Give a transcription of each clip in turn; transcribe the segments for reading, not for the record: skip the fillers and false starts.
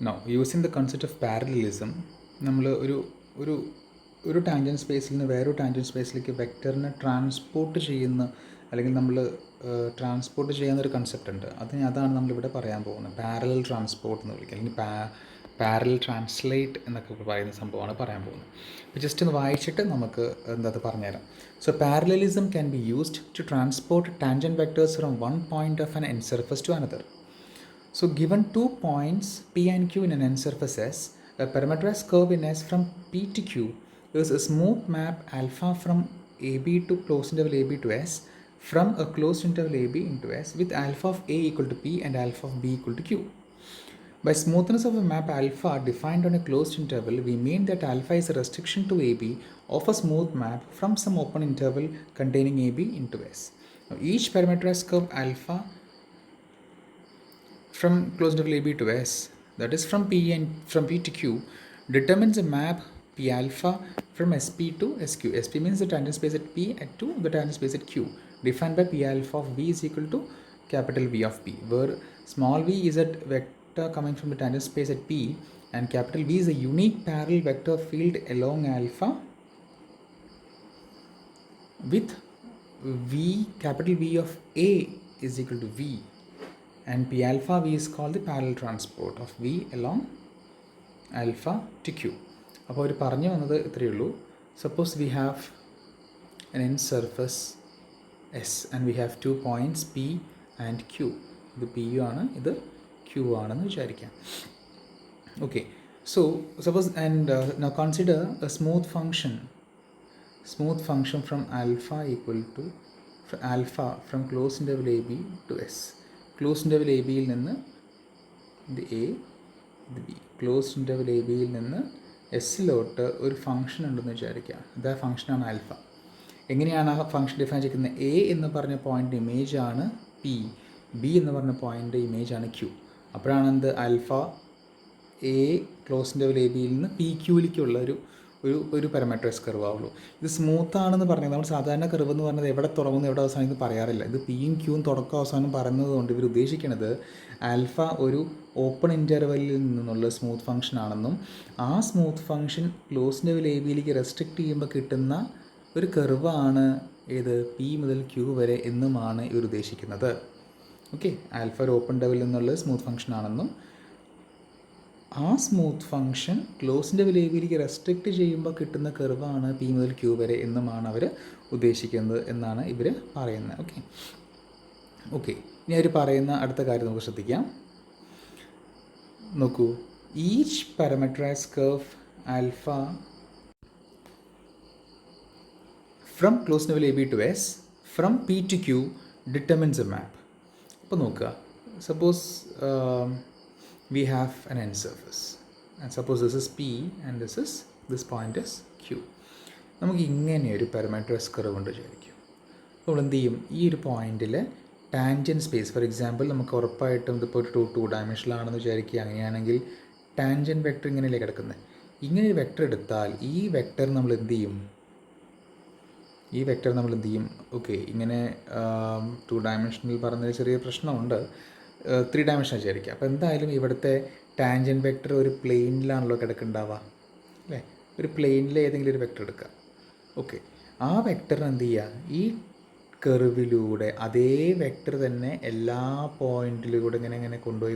No using the concept of parallelism നമ്മൾ ഒരു ഒരു ടാൻജൻ സ്പേസിൽ നിന്ന് വേറൊരു ടാൻജൻ സ്പേസിലേക്ക് വെക്ടറിനെ ട്രാൻസ്പോർട്ട് ചെയ്യുന്ന അല്ലെങ്കിൽ നമ്മൾ ട്രാൻസ്പോർട്ട് ചെയ്യുന്നൊരു കൺസെപ്റ്റ് ഉണ്ട്. അതാണ് നമ്മളിവിടെ പറയാൻ പോകുന്നത്. പാരലൽ ട്രാൻസ്പോർട്ട് എന്ന് വിളിക്കുക, അല്ലെങ്കിൽ പാരലൽ ട്രാൻസ്ലേറ്റ് എന്നൊക്കെ പറയുന്ന സംഭവമാണ് പറയാൻ പോകുന്നത്. അപ്പോൾ ജസ്റ്റ് ഒന്ന് വായിച്ചിട്ട് നമുക്ക് അത് പറഞ്ഞുതരാം. So parallelism can be used to transport tangent vectors from one point of an end surface to another. So given 2 points P and Q in an n surface S, a parameterized curve in S from P to Q is a smooth map alpha from AB to closed interval AB to S from a closed interval AB into S with alpha of A equal to P and alpha of B equal to Q. By smoothness of a map alpha defined on a closed interval, we mean that alpha is a restriction to AB of a smooth map from some open interval containing AB into S. Now each parameterized curve alpha from closed interval AB to S, that is from P to Q, determines a map P alpha from SP to SQ. SP means the tangent space at P to the tangent space at Q, defined by P alpha of V is equal to capital V of P, where small v is a vector coming from the tangent space at P and capital V is a unique parallel vector field along alpha with V, capital V of A is equal to V, and P alpha V is called the parallel transport of V along alpha to Q. അപ്പോൾ അവർ പറഞ്ഞു വന്നത് ഇത്രയേ ഉള്ളൂ. Suppose we have an end surface S and we have 2 points P and Q. ഇത് P ആണ്, ഇത് Q ആണെന്ന് വിചാരിക്കാം. Okay, so suppose and now consider a smooth function from alpha equal to alpha from closed interval AB to S. Closed interval A ബിയിൽ നിന്ന് ഇത് A, ഇത് B. Closed interval A ബിയിൽ നിന്ന് എസ്സിലോട്ട് ഒരു ഫംഗ്ഷൻ ഉണ്ടെന്ന് വിചാരിക്കുക. ഇത് ആ ഫംഗ്ഷനാണ് ആൽഫ. എങ്ങനെയാണ് ആ ഫംഗ്ഷൻ ഡിഫൈൻ ചെയ്യുന്നത്? എ എന്ന് പറഞ്ഞ പോയിൻ്റ് ഇമേജാണ് പി, ബി എന്ന് പറഞ്ഞ പോയിൻ്റ് ഇമേജാണ് ക്യൂ. അപ്പോഴാണ് എന്ത് alpha A closed interval A ബിയിൽ നിന്ന് പി ക്യൂയിലേക്കുള്ള ഒരു പാരാമീറ്ററൈസ് കർവ് ആവുള്ളൂ. ഇത് സ്മൂത്ത് ആണെന്ന് പറഞ്ഞത് നമ്മൾ സാധാരണ കർവ് എന്ന് പറഞ്ഞത് എവിടെ തുടങ്ങുന്നു എവിടെ അവസാനം പറയാറില്ല. ഇത് പിയും ക്യൂവും തുടക്കം അവസാനം പറയുന്നത് കൊണ്ട് ഇവർ ഉദ്ദേശിക്കുന്നത് ആൽഫ ഒരു ഓപ്പൺ ഇൻ്റർവെല്ലിൽ നിന്നുള്ള സ്മൂത്ത് ഫംഗ്ഷൻ ആണെന്നും ആ smooth function closed level a ബിയിലേക്ക് റെസ്ട്രിക്റ്റ് ചെയ്യുമ്പോൾ കിട്ടുന്ന ഒരു കർവാണ് ഏത് പി മുതൽ ക്യൂ വരെ എന്നുമാണ് ഇവർ ഉദ്ദേശിക്കുന്നത്. ഓക്കെ, ആൽഫ ഒരു ഓപ്പൺ ലെവലിൽ നിന്നുള്ള സ്മൂത്ത് ഫംഗ്ഷൻ ആണെന്നും ആ സ്മൂത്ത് ഫംഗ്ഷൻ ക്ലോസിൻ്റെ ലെവലിലേക്ക് റെസ്ട്രിക്റ്റ് ചെയ്യുമ്പോൾ കിട്ടുന്ന കർവാണ് പി മുതൽ ക്യൂ വരെ എന്നുമാണ് അവർ ഉദ്ദേശിക്കുന്നത് എന്നാണ് ഇവർ പറയുന്നത്. ഓക്കെ, ഇനി അവർ പറയുന്ന അടുത്ത കാര്യം നമുക്ക് ശ്രദ്ധിക്കാം. നോക്കൂ, each parameterised curve alpha from closed level a B to S from P to Q determines a map. അപ്പോൾ നോക്കുക, suppose we have an end surface and suppose this is P and this point is Q. നമുക്ക് ഇങ്ങനെ ഒരു parameterise curve ഉണ്ട് വിചാരിക്കും. അപ്പോൾ എന്ത് ചെയ്യും? ഈ ഒരു പോയിന്റിൽ ടാൻജൻ സ്പേസ്, ഫോർ എക്സാമ്പിൾ നമുക്ക് ഉറപ്പായിട്ടും ഇതിപ്പോൾ ഒരു ടു ഡയമെൻഷനിലാണെന്ന് വിചാരിക്കുക. അങ്ങനെയാണെങ്കിൽ ടാൻജൻ വെക്ടർ ഇങ്ങനെയല്ലേ കിടക്കുന്നത്. ഇങ്ങനെ ഒരു വെക്ടർ എടുത്താൽ ഈ വെക്ടർ നമ്മൾ എന്ത് ചെയ്യും? ഓക്കെ, ഇങ്ങനെ 2 ഡയമെൻഷനിൽ പറഞ്ഞൊരു ചെറിയ പ്രശ്നമുണ്ട്. 3 ഡയമെൻഷൻ വിചാരിക്കുക. അപ്പോൾ എന്തായാലും ഇവിടുത്തെ ടാൻജൻ വെക്ടർ ഒരു പ്ലെയിനിലാണല്ലോ കിടക്കുന്നുണ്ടാവുക അല്ലേ? ഒരു പ്ലെയിനിൽ ഏതെങ്കിലും ഒരു വെക്ടർ എടുക്കുക. ഓക്കെ, ആ വെക്ടറിന് എന്ത് ചെയ്യുക? ഈ കർവിലൂടെ അതേ വെക്ടർ തന്നെ എല്ലാ പോയിന്റിലൂടെ ഇങ്ങനെ കൊണ്ടുപോയി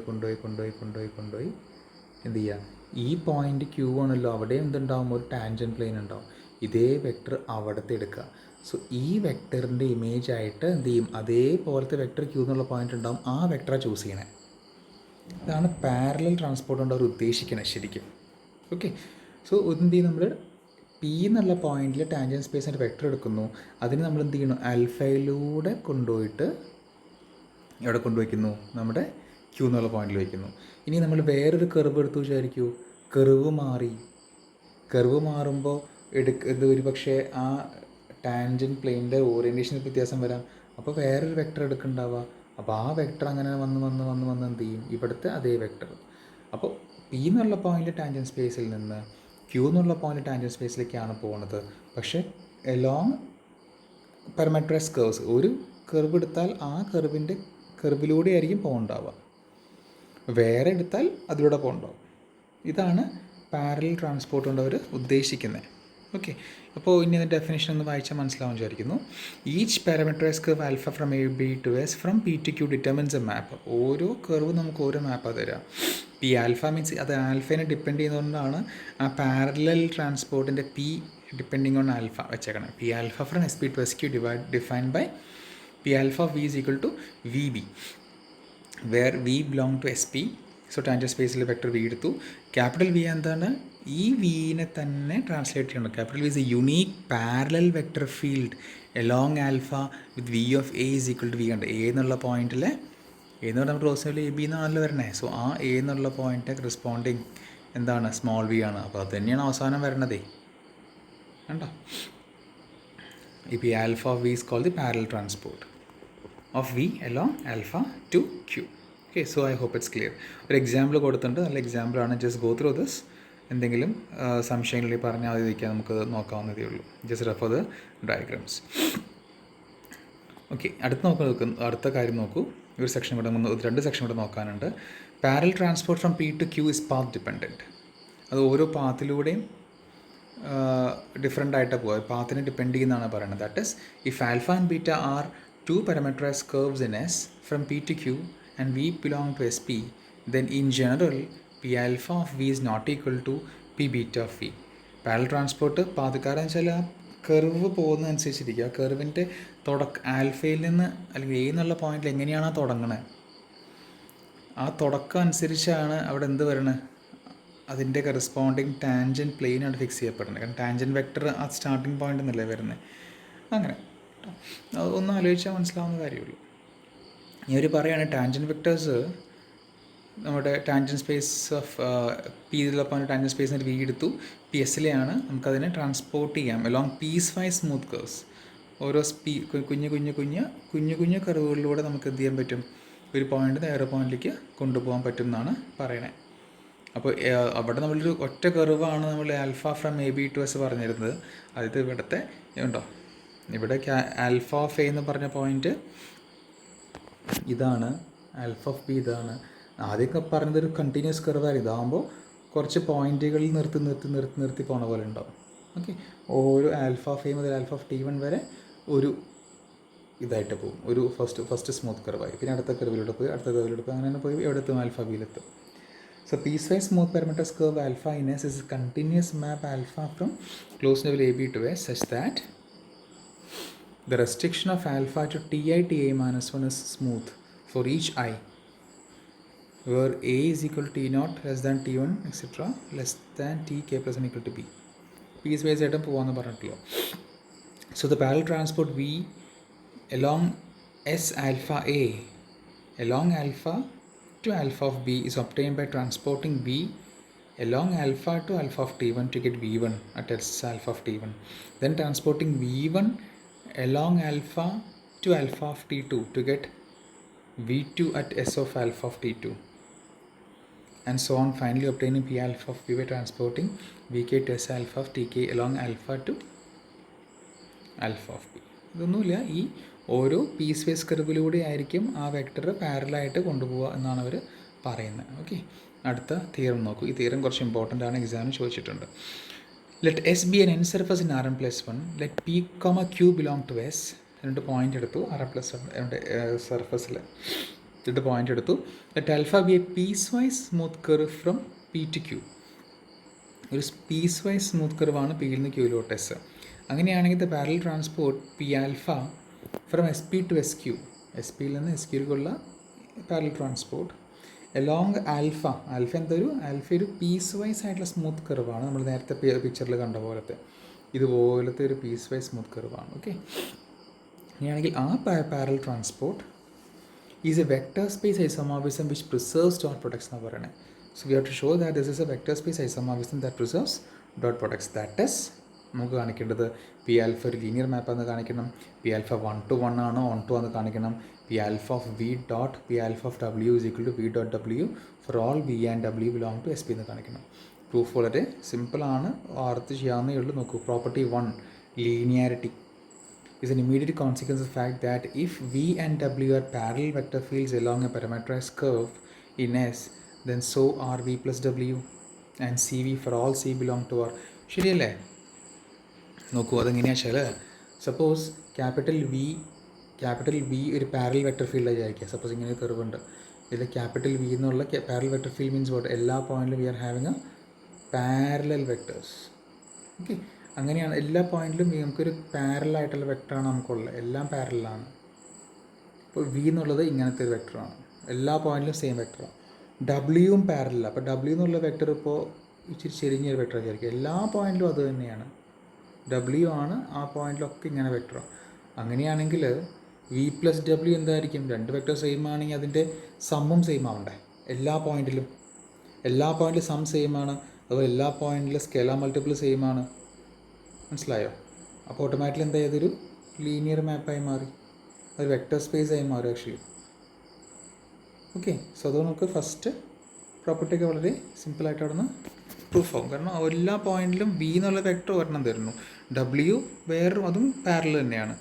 എന്ത് ചെയ്യുക? ഈ പോയിന്റ് ക്യൂ ആണല്ലോ, അവിടെ എന്തുണ്ടാവും? ഒരു ടാൻജൻ പ്ലെയിൻ ഉണ്ടാവും. ഇതേ വെക്ടർ അവിടുത്തെ എടുക്കുക. സോ ഈ വെക്ടറിൻ്റെ ഇമേജ് ആയിട്ട് എന്ത് ചെയ്യും? അതേപോലത്തെ വെക്ടർ ക്യൂ എന്നുള്ള പോയിന്റ് ഉണ്ടാവും. ആ വെക്ടറാണ് ചൂസ് ചെയ്യണേ. ഇതാണ് പാരലൽ ട്രാൻസ്പോർട്ട് കൊണ്ട് അവർ ഉദ്ദേശിക്കണത് ശരിക്കും. ഓക്കെ, സോ എന്ത് ചെയ്യും? നമ്മൾ പി എന്നുള്ള പോയിന്റിൽ ടാൻജൻ സ്പേസിൻ്റെ വെക്ടർ എടുക്കുന്നു. അതിന് നമ്മൾ എന്ത് ചെയ്യണം? ആൽഫയിലൂടെ കൊണ്ടുപോയിട്ട് എവിടെ കൊണ്ടുവയ്ക്കുന്നു? നമ്മുടെ ക്യൂ എന്നുള്ള പോയിന്റിൽ വയ്ക്കുന്നു. ഇനി നമ്മൾ വേറൊരു കർവ് എടുത്തു വിചാരിക്കൂ. കർവ് മാറുമ്പോൾ ഇത് ഒരു പക്ഷേ ആ ടാൻജൻ പ്ലെയിനിൻ്റെ ഓറിയൻറ്റേഷനിൽ വ്യത്യാസം വരാം. അപ്പോൾ വേറൊരു വെക്ടർ എടുക്കുന്നുണ്ടാവുക. അപ്പോൾ ആ വെക്ടർ അങ്ങനെ വന്ന് എന്ത് ചെയ്യും? ഇവിടുത്തെ അതേ വെക്ടർ. അപ്പോൾ പി എന്നുള്ള പോയിൻ്റ് ടാൻജൻ സ്പേസിൽ നിന്ന് ക്യൂ എന്നുള്ള പോയിൻ്റ് ടാൻജൻ സ്പേസിലേക്കാണ് പോകുന്നത്. പക്ഷേ എലോങ് പാരാമീറ്ററൈസ് കർവ്സ്, ഒരു കർവ് എടുത്താൽ ആ കർവിലൂടെ ആയിരിക്കും പോകണ്ടാവുക. വേറെ എടുത്താൽ അതിലൂടെ പോകണ്ടാവും. ഇതാണ് പാരലൽ ട്രാൻസ്പോർട്ട് കൊണ്ട് അവർ ഉദ്ദേശിക്കുന്നത്. ഓക്കെ, അപ്പോൾ ഇനി അതിൻ്റെ ഡെഫിനേഷൻ ഒന്ന് വായിച്ചാൽ മനസ്സിലാവാൻ വിചാരിക്കുന്നു. Each parameterised curve alpha from A B to S from P to Q determines a map. ഓരോ കർവ് നമുക്ക് ഓരോ മാപ്പാണ് തരാം. പി ആൽഫ മീൻസ് അത് ആൽഫേനെ ഡിപ്പെൻഡ് ചെയ്യുന്നതുകൊണ്ടാണ് ആ പാരലൽ ട്രാൻസ്പോർട്ടിൻ്റെ പി ഡിപ്പെൻഡിങ് ഓൺ ആൽഫ വെച്ചേക്കണം. P alpha from S P to S Q defined by P alpha of V is equal to V B, where V belong to S P. So tangent സ്പേസിൽ vector V എടുത്തു. Capital V എന്താണ്? ഈ വിനെ തന്നെ translate ചെയ്യണം. Capital V is a unique parallel vector field along alpha with V of a is equal to V. ഉണ്ട് A എന്നുള്ള പോയിന്റിൽ, എ എന്ന് പറഞ്ഞാൽ നമ്മുടെ ക്ലോസ് എ ബി എന്നാണല്ലോ വരണേ. സോ ആ എ എന്നുള്ള പോയിന്റ് കറസ്പോണ്ടിങ് എന്താണ്? സ്മോൾ വി ആണ്. അപ്പോൾ അത് തന്നെയാണ് അവസാനം വരണതേ. കണ്ടോ? ഈ P alpha of V is called the parallel transport of V along alpha to Q. Okay, so I hope it's clear. ഒരു എക്സാമ്പിൾ കൊടുത്തിട്ടുണ്ട്, നല്ല എക്സാമ്പിളാണ്. Just go through this. എന്തെങ്കിലും സംശയങ്ങളിൽ പറഞ്ഞാൽ അത് ഇരിക്കാൻ നമുക്ക് നോക്കാവുന്നതേ ഉള്ളൂ. Just refer the diagrams. Okay, അടുത്ത കാര്യം നോക്കൂ. ഒരു സെക്ഷൻ കൂടെ, 2 സെക്ഷൻ കൂടെ നോക്കാനുണ്ട്. Parallel transport from P to Q is path dependent. അത് ഓരോ പാത്തിലൂടെയും ഡിഫറെൻ്റ് ആയിട്ട് പോകുക, പാത്തിനെ ഡിപ്പെൻഡ് ചെയ്യുന്നതാണ് പറയുന്നത്. That is if alpha and beta are 2 parameterized curves in S from P to Q and V belong to SP, then in general P alpha of V is not equal to P beta of V. Parallel transport പാതക്കാരെന്ന് വെച്ചാൽ ആ curve പോകുന്നതനുസരിച്ചിരിക്കുക. ആ കർവിൻ്റെ ആൽഫയിൽ നിന്ന് അല്ലെങ്കിൽ A എന്നുള്ള പോയിന്റിൽ എങ്ങനെയാണ് തുടങ്ങണത്, ആ തുടക്കം അനുസരിച്ചാണ് അവിടെ എന്ത് വരണത്, അതിൻ്റെ കറസ്പോണ്ടിങ് ടാൻജൻറ്റ് പ്ലെയിനാണ് ഫിക്സ് ചെയ്യപ്പെടുന്നത്. കാരണം ടാൻജൻറ്റ് വെക്ടർ ആ സ്റ്റാർട്ടിങ് പോയിന്റ് എന്നല്ലേ വരുന്നത്. അങ്ങനെ ഒന്ന് ആലോചിച്ചാൽ മനസ്സിലാവുന്ന കാര്യമുള്ളൂ. ഇവർ പറയുകയാണ് ടാൻജൻറ്റ് വെക്ടേഴ്സ് നമ്മുടെ ടാൻജൻറ്റ് സ്പേസ് ഓഫ് പി എന്നുള്ള പോയിന്റ് ടാൻജൻറ്റ് സ്പേസിന് വി എടുത്തു, പി എസിലെയാണ്. നമുക്കതിനെ ട്രാൻസ്പോർട്ട് ചെയ്യാം along piecewise smooth curves. ഓരോ കുഞ്ഞു കർവുകളിലൂടെ നമുക്ക് എന്ത് ചെയ്യാൻ പറ്റും, ഒരു പോയിന്റ് വേറെ പോയിന്റിലേക്ക് കൊണ്ടുപോകാൻ പറ്റും എന്നാണ് പറയണത്. അപ്പോൾ അവിടെ നമ്മളൊരു ഒറ്റ കർവാണ് നമ്മൾ alpha from A B to S പറഞ്ഞിരുന്നത്. അതായത് ഇവിടുത്തെ ഉണ്ടോ, ഇവിടെ ആൽഫ ഓഫ് എ എന്ന് പറഞ്ഞ പോയിന്റ് ഇതാണ്, ആൽഫ ഓഫ് ബി ഇതാണ്. ആദ്യമൊക്കെ പറഞ്ഞതൊരു കണ്ടിന്യൂസ് കർവായിരുന്നു. ഇതാകുമ്പോൾ കുറച്ച് പോയിന്റുകളിൽ നിർത്തി പോണ പോലെ ഉണ്ടാവും. ഓക്കെ, ഓരോ ആൽഫ ഓഫ് എ മുതൽ ആൽഫ ഓഫ് T1 വരെ ഒരു ഇതായിട്ട് പോകും, ഒരു ഫസ്റ്റ് സ്മൂത്ത് കർവായി. പിന്നെ അടുത്ത കർവിലൂടെ പോയി അങ്ങനെ തന്നെ പോയി എവിടെ എത്തും, alpha ബിയിലെത്തും. So piecewise smooth parameters curve alpha in S is a continuous map alpha from closed interval AB to S such that the restriction of alpha to ti minus 1 is smooth for each I, where A is equal to T0 less than T1 etc. less than Tk plus n equal to B. Piecewise item പോവാന്ന് പറഞ്ഞിട്ടുള്ളൂ. So the parallel transport V along S alpha A along alpha to alpha of B is obtained by transporting V along alpha to alpha of T1 to get V1 at S alpha of T1. Then transporting V1 along alpha to alpha of T2 to get V2 at S of alpha of T2. And so on, finally obtaining P alpha of B by transporting Vk to S alpha of Tk along alpha to alpha of B. ഇതൊന്നുമില്ല, ഈ ഓരോ piece vase കർവിലൂടെ ആയിരിക്കും ആ vector പാരലായിട്ട് കൊണ്ടുപോകുക എന്നാണ് അവർ പറയുന്നത്. Okay, അടുത്ത തിയറം നോക്കൂ. ഈ തിയറം കുറച്ച് ഇമ്പോർട്ടൻ്റ് ആണ്, എക്സാമിന് ചോദിച്ചിട്ടുണ്ട്. Let S be an n surface in Rn+1. Let P Q belong to S. 2 point എടുത്തു, Rn+1 സർഫസിൽ 2 പോയിന്റ് എടുത്തു. Let alpha be a piecewise smooth curve from P to Q. ഒരു piecewise smooth കർവാണ് പിയിൽ നിന്ന് ക്യൂയിലോട്ട് S. അങ്ങനെയാണെങ്കിൽ the parallel transport P alpha from S P to S Q, S പിയിൽ നിന്ന് എസ് ക്യൂയിലേക്കുള്ള പാരലൽ ട്രാൻസ്പോർട്ട് എലോങ് ആൽഫ എന്തൊരു ഒരു പീസ് വൈസ് ആയിട്ടുള്ള സ്മൂത്ത് കർവാണ്. നമ്മൾ നേരത്തെ പിക്ചറിൽ കണ്ട പോലത്തെ ഇതുപോലത്തെ ഒരു പീസ് വൈസ് സ്മൂത്ത് കർവാണ്. ഓക്കെ, അങ്ങനെയാണെങ്കിൽ ആ parallel transport is a vector space isomorphism which preserves dot products എന്നാണ് പറയുന്നത്. So we have to show that this is a vector space isomorphism that preserves dot products. That is നമുക്ക് കാണിക്കേണ്ടത് P alpha ഒരു linear മാപ്പാന്ന് കാണിക്കണം, P alpha 1 to 1 ആണോ 1 to 1 കാണിക്കണം, P alpha of V dot P alpha of W is equal to V dot W for all V and W belong to S P എന്ന് കാണിക്കണം. Proof വളരെ സിമ്പിളാണ്, ഓർത്ത് ചെയ്യാവുന്നേ ഉള്ളൂ. നോക്കൂ, property 1 linearity is an immediate consequence of the fact that if V and W are parallel vector fields along a parameterized curve in S, then so are V plus W. And C V for all C belong to R. ശരിയല്ലേ? നോക്കൂ അതെങ്ങനെയാ വെച്ചാൽ, suppose capital V ഒരു parallel vector ഫീൽഡായി വിചാരിക്കുക. Suppose ഇങ്ങനെ ഒരു കർവ് ഉണ്ട്, ഇതിൽ ക്യാപിറ്റൽ വി എന്നുള്ള parallel vector field means what, എല്ലാ പോയിന്റിലും V are having a parallel vectors. Okay, അങ്ങനെയാണ് എല്ലാ പോയിന്റിലും നമുക്കൊരു പാരലായിട്ടുള്ള വെക്റ്ററാണ് നമുക്കുള്ളത്, എല്ലാം പാരലാണ്. ഇപ്പോൾ വി എന്നുള്ളത് ഇങ്ങനത്തെ ഒരു വെക്റ്ററാണ്, എല്ലാ പോയിന്റിലും സെയിം വെക്റ്ററാണ്. ഡബ്ല്യുവും പാരലാണ്. അപ്പോൾ ഡബ്ല്യു എന്നുള്ള വെക്റ്റർ ഇപ്പോൾ ഇച്ചിരി ചെരിഞ്ഞൊരു വെക്റ്റർ വിചാരിക്കും, എല്ലാ പോയിന്റിലും അത് തന്നെയാണ്, ഡബ്ല്യു ആണ് ആ പോയിന്റിലൊക്കെ ഇങ്ങനെ വെക്റ്ററാണ്. അങ്ങനെയാണെങ്കിൽ വി പ്ലസ് ഡബ്ല്യു എന്തായിരിക്കും? രണ്ട് വെക്റ്റർ സെയിം ആണെങ്കിൽ അതിൻ്റെ സമ്മും സെയിം ആവണ്ടേ എല്ലാ പോയിന്റിലും? എല്ലാ പോയിന്റിലും സം സെയിം ആണ്, അതുപോലെ എല്ലാ പോയിന്റിലും സ്കെലാർ മൾട്ടിപ്പിൾ സെയിം ആണ്. മനസ്സിലായോ? അപ്പോൾ ഓട്ടോമാറ്റിക്കലി എന്താ, ഇതൊരു ലീനിയർ മാപ്പായി മാറി, ഒരു വെക്റ്റർ സ്പേസ് ആയി മാറും ആക്ച്വലി. ഓക്കെ, സോ അത് നമുക്ക് ഫസ്റ്റ് പ്രോപ്പർട്ടിയൊക്കെ വളരെ സിമ്പിളായിട്ട് അവിടെ നിന്ന് പ്രൂഫ് ആവും. കാരണം എല്ലാ പോയിന്റിലും വി എന്നുള്ള വെക്റ്റർ ഒരെണ്ണം തരുന്നു, ഡബ്ല്യു വേറെ അതും പാരലൽ തന്നെയാണ്.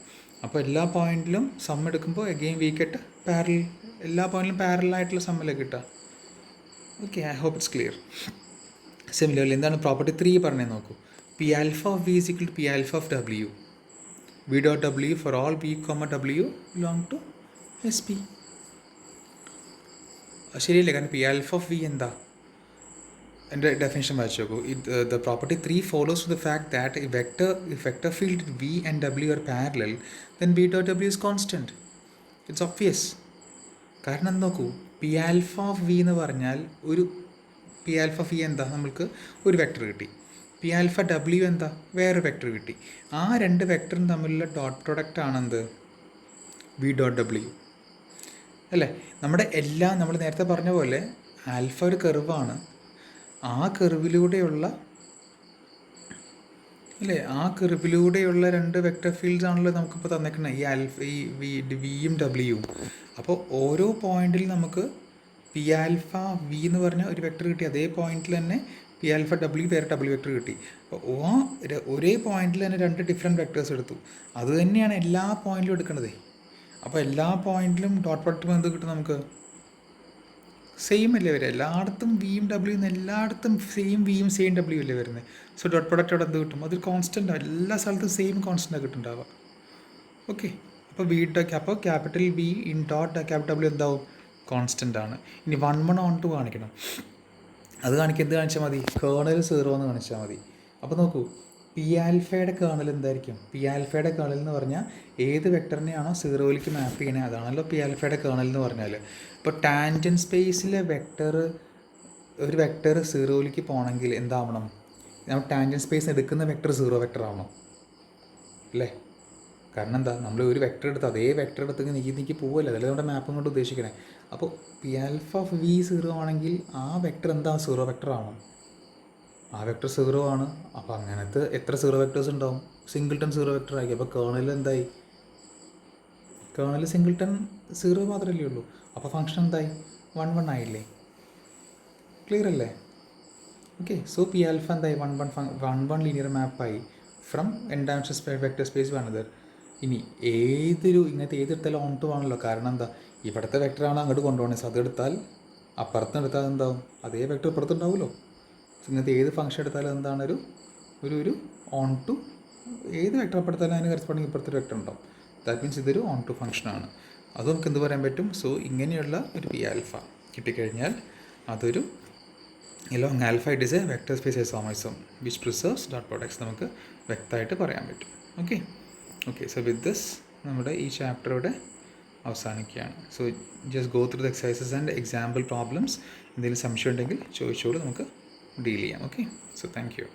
അപ്പോൾ എല്ലാ പോയിന്റിലും സം എടുക്കുമ്പോൾ അഗെയിൻ വി ഗെറ്റ് പാരലൽ, എല്ലാ പോയിന്റിലും പാരലായിട്ടുള്ള സമ്മല്ലേ കിട്ടുക. Okay, I hope it's clear. Similarly എന്താണ് പ്രോപ്പർട്ടി 3 പറഞ്ഞത് നോക്കൂ. P alpha of V is equal to P alpha of W, V dot W for all V comma W belong to S P. ശരിയല്ലേ? കാരണം പി ആൽഫ ഓഫ് വി എന്താ, എൻ്റെ definition വായിച്ചു നോക്കൂ. The property 3 follows to the fact that if vector field V and W are parallel, then V dot W is constant. It's obvious. കാരണം നോക്കൂ, P alpha of V എന്ന് പറഞ്ഞാൽ ഒരു P alpha V എന്താ, നമ്മൾക്ക് ഒരു വെക്റ്റർ കിട്ടി. P alpha W എന്താ, വേറെ വെക്റ്റർ കിട്ടി. ആ രണ്ട് വെക്റ്ററും തമ്മിലുള്ള ഡോട്ട് പ്രൊഡക്റ്റ് ആണെന്ത്, വി ഡോട്ട് ഡബ്ല്യു അല്ലേ? നമ്മുടെ എല്ലാം നമ്മൾ നേരത്തെ പറഞ്ഞ പോലെ ആൽഫ ഒരു കർവാണ്, ആ കർവിലൂടെയുള്ള അല്ലേ, ആ കർവിലൂടെയുള്ള രണ്ട് വെക്റ്റർ ഫീൽഡ്സ് ആണല്ലോ നമുക്കിപ്പോൾ തന്നേക്കുന്നത്, ഈ വിയും ഡബ്ല്യുവും. അപ്പോൾ ഓരോ പോയിന്റിൽ നമുക്ക് പി ആൽഫ വി എന്ന് പറഞ്ഞ ഒരു വെക്റ്റർ കിട്ടി, അതേ പോയിന്റിൽ തന്നെ പി ആൽഫ ഡബ്ല്യു വേറെ ഡബ്ല്യു വെക്റ്റർ കിട്ടി. അപ്പോൾ ഒരേ പോയിന്റിൽ തന്നെ രണ്ട് ഡിഫറെൻറ്റ് വെക്റ്റേഴ്സ് എടുത്തു, അത് തന്നെയാണ് എല്ലാ പോയിന്റിലും എടുക്കേണ്ടത്. അപ്പോൾ എല്ലാ പോയിന്റിലും ഡോട്ട് പ്രൊഡക്റ്റ് എന്ത് കിട്ടും നമുക്ക്, സെയിം അല്ലേ വരിക? എല്ലായിടത്തും വിയും ഡബ്ല്യു എല്ലായിടത്തും സെയിം വിയും സെയിം ഡബ്ല്യു അല്ലേ വരുന്നത്. സോ ഡോട്ട് പ്രൊഡക്റ്റ് അവിടെ എന്ത് കിട്ടും, അതൊരു കോൺസ്റ്റൻ്റ് ആണ്, എല്ലാ സ്ഥലത്തും സെയിം കോൺസ്റ്റൻ്റാണ് കിട്ടുന്നുണ്ടാവുക. ഓക്കെ, അപ്പോൾ capital V in dot capital W എന്താവും, കോൺസ്റ്റൻ്റ് ആണ്. ഇനി 1 1 on 2 കാണിക്കണം, അത് എന്ത് കാണിച്ചാൽ മതി, കേർണൽ 0 എന്ന് കാണിച്ചാൽ മതി. അപ്പോൾ നോക്കൂ, പി ആൽഫയുടെ കേർണൽ എന്തായിരിക്കും? പി ആൽഫയുടെ കേർണൽ എന്ന് പറഞ്ഞാൽ ഏത് വെക്ടറിനെയാണോ 0ലേക്ക് മാപ്പ് ചെയ്യണേ അതാണല്ലോ പി ആൽഫയുടെ കേർണൽ എന്ന് പറഞ്ഞാൽ. ഇപ്പോൾ ടാൻജൻറ്റ് സ്പേസിലെ ഒരു വെക്ടർ 0ലേക്ക് പോകണമെങ്കിൽ എന്താവണം, നമ്മൾ ടാൻജൻറ്റ് സ്പേസ് എടുക്കുന്ന വെക്ടർ 0 വെക്ടർ ആവണം അല്ലേ? കാരണം എന്താ, നമ്മൾ ഒരു വെക്ടർ എടുത്ത് അതേ വെക്ടർ എടുത്ത് നീക്കി പോവുമല്ലോ, അതല്ലേ നമ്മുടെ മാപ്പും കൊണ്ട് ഉദ്ദേശിക്കണേ. അപ്പോൾ പി ആൽഫ ഓഫ് വി 0 ആണെങ്കിൽ ആ വെക്ടർ എന്താ, 0 വെക്ടർ ആവണം, ആ വെക്ടർ 0 ആണ്. അപ്പോൾ അങ്ങനത്തെ എത്ര 0 വെക്ടേഴ്സ് ഉണ്ടാവും, സിംഗിൾട്ടൺ 0 വെക്ടർ ആയിരിക്കും. അപ്പോൾ കേർണൽ എന്തായി, കേർണൽ സിംഗിൾട്ടൺ 0 മാത്രമല്ലേ ഉള്ളൂ. അപ്പോൾ ഫംഗ്ഷൻ എന്തായി, 1 1 ആയില്ലേ? ക്ലിയർ അല്ലേ? ഓക്കെ, സോ പി ആൽഫ എന്തായി, 1 1 ലീനിയർ മാപ്പായി ഫ്രം n-dimensional വെക്ടർ സ്പേസ് വേണത്. ഇനി ഇങ്ങനത്തെ ഏതെടുത്താലും ഓൺ ടു ആണല്ലോ. കാരണം എന്താ, ഇവിടുത്തെ വെക്ടറാണ് അങ്ങോട്ട് കൊണ്ടുപോകണേ, സോ അതെടുത്താൽ അപ്പുറത്ത് എടുത്താൽ എന്താവും, അതേ വെക്ടർ ഇപ്പുറത്തുണ്ടാവുമല്ലോ. ഇങ്ങനത്തെ ഏത് ഫംഗ്ഷൻ എടുത്താലും എന്താണ്, ഒരു ഓൺ ടു, ഏത് വെക്ടർ അപ്പെടുത്താലും അതിന് കറസ്പോണ്ടിങ് ഇപ്പുറത്തൊരു വെക്ടർ ഉണ്ടാവും. ദാറ്റ് മീൻസ് ഇതൊരു ഓൺ ടു ഫംഗ്ഷനാണ്. അത് നമുക്ക് എന്ത് പറയാൻ പറ്റും, സോ ഇങ്ങനെയുള്ള ഒരു പി ആൽഫ കിട്ടിക്കഴിഞ്ഞാൽ അതൊരു along alpha it is a vector space isomorphism which preserves dot products നമുക്ക് വ്യക്തമായിട്ട് പറയാൻ പറ്റും. ഓക്കെ, സോ വിത്ത് ദിസ് നമ്മുടെ ഈ ചാപ്റ്റർ ഇവിടെ അവസാനിക്കുകയാണ്. So just go through the exercises and example problems. എന്തെങ്കിലും സംശയം ഉണ്ടെങ്കിൽ ചോദിച്ചോളൂ, നമുക്ക് ഡീൽ ചെയ്യാം. Okay, so thank you.